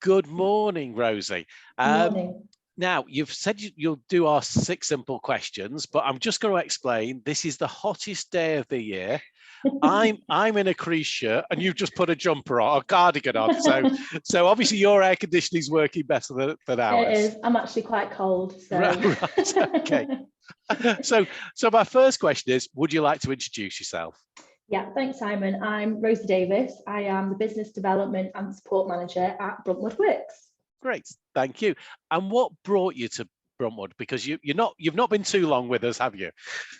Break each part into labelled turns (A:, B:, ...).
A: Good morning, Rosie.
B: Morning.
A: Now, you've said you'll do our 6 simple questions, but I'm just going to explain. This is the hottest day of the year. I'm in a crease shirt, and you've just put a jumper on, a cardigan on. So obviously your air conditioning is working better than ours.
B: It is. I'm actually quite cold. So.
A: Right. Okay. So my first question is: would you like to introduce yourself?
B: Yeah, thanks, Simon. I'm Rosie Davis. I am the Business Development and Support Manager at Bruntwood Wicks.
A: Great, thank you. And what brought you to Bruntwood? Because you've not been too long with us, have you?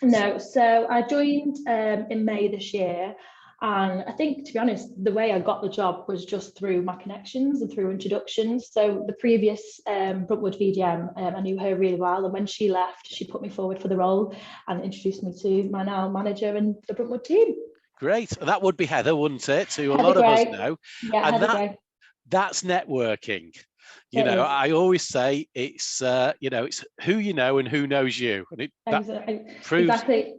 B: No, so I joined in May this year, and I think, to be honest, the way I got the job was just through my connections and through introductions. So the previous Bruntwood VDM, I knew her really well, and when she left, she put me forward for the role and introduced me to my now manager and the Bruntwood team.
A: Great, that would be Heather, wouldn't it? Who a
B: Heather
A: lot
B: Gray.
A: of us know.
B: Yeah,
A: and
B: Heather Gray.
A: That's networking.
B: It is.
A: I always say it's it's who you know and who knows you, and
B: exactly.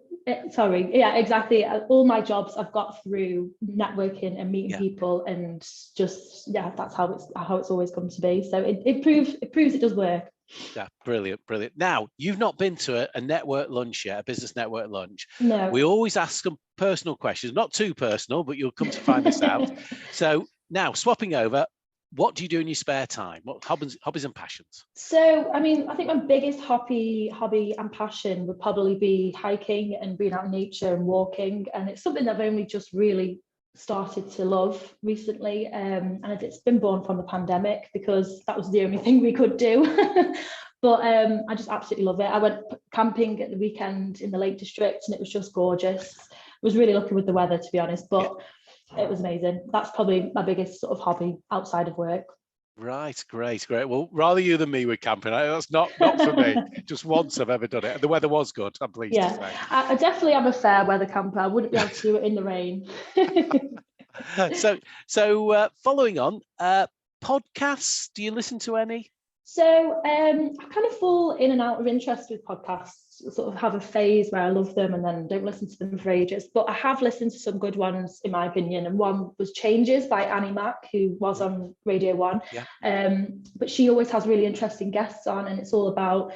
B: Sorry, yeah, exactly. All my jobs I've got through networking and meeting people, and just that's how it's always come to be. So it proves it does work.
A: Yeah, brilliant. Now, you've not been to a network lunch yet, a business network lunch.
B: No.
A: We always ask them personal questions, not too personal, but you'll come to find this out. So now, swapping over, what do you do in your spare time? What hobbies and passions?
B: So, I mean, I think my biggest hobby and passion would probably be hiking and being out in nature and walking. And it's something I've only just really started to love recently. And it's been born from the pandemic because that was the only thing we could do. But I just absolutely love it. I went camping at the weekend in the Lake District, and it was just gorgeous. I was really lucky with the weather, to be honest, but it was amazing. That's probably my biggest sort of hobby outside of work.
A: Right, great. Well, rather you than me with camping. That's not for me. Just once I've ever done it. The weather was good, I'm pleased to say.
B: I definitely am a fair weather camper. I wouldn't be able to do it in the rain.
A: So following on, podcasts, do you listen to any?
B: So I kind of fall in and out of interest with podcasts. I sort of have a phase where I love them and then don't listen to them for ages. But I have listened to some good ones, in my opinion. And one was Changes by Annie Mac, who was on Radio 1.
A: Yeah.
B: But she always has really interesting guests on, and it's all about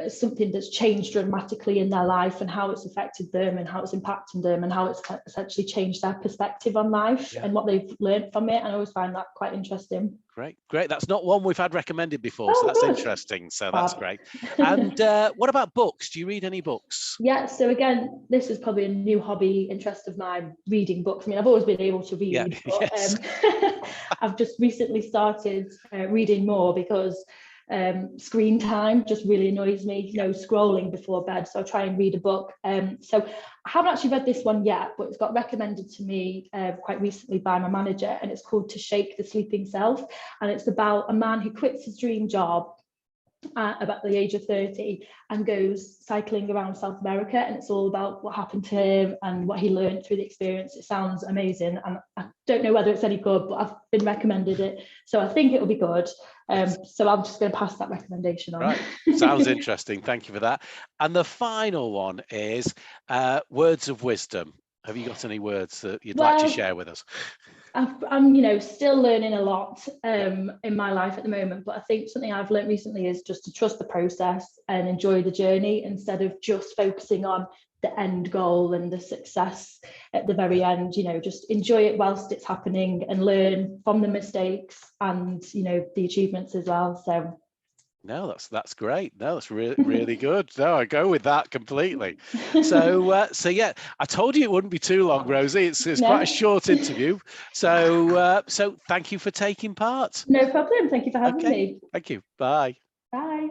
B: something that's changed dramatically in their life and how it's affected them and how it's impacting them and how it's essentially changed their perspective on life and what they've learned from it. And I always find that quite interesting.
A: Great. That's not one we've had recommended before, so that's interesting. So that's great. And what about books? Do you read any books?
B: Yeah, so again, this is probably a new hobby interest of mine, reading books. I mean, I've always been able to read, but I've just recently started reading more because screen time just really annoys me, scrolling before bed. So I try and read a book. So I haven't actually read this one yet, but it's got recommended to me quite recently by my manager, and it's called To Shake the Sleeping Self. And it's about a man who quits his dream job at about the age of 30 and goes cycling around South America, and it's all about what happened to him and what he learned through the experience. It sounds amazing, and I don't know whether it's any good, but I've been recommended it, so I think it'll be good. So I'm just going to pass that recommendation on.
A: Right, sounds interesting. Thank you for that. And the final one is words of wisdom. Have you got any words that you'd like to share with us?
B: I'm still learning a lot in my life at the moment, but I think something I've learned recently is just to trust the process and enjoy the journey instead of just focusing on the end goal and the success at the very end. Just enjoy it whilst it's happening and learn from the mistakes and the achievements as well. So
A: no, that's great. No, that's really good. No, I go with that completely. So yeah, I told you it wouldn't be too long, Rosie. It's quite a short interview. So thank you for taking part.
B: No problem. Thank you for having me.
A: Thank you. Bye.
B: Bye.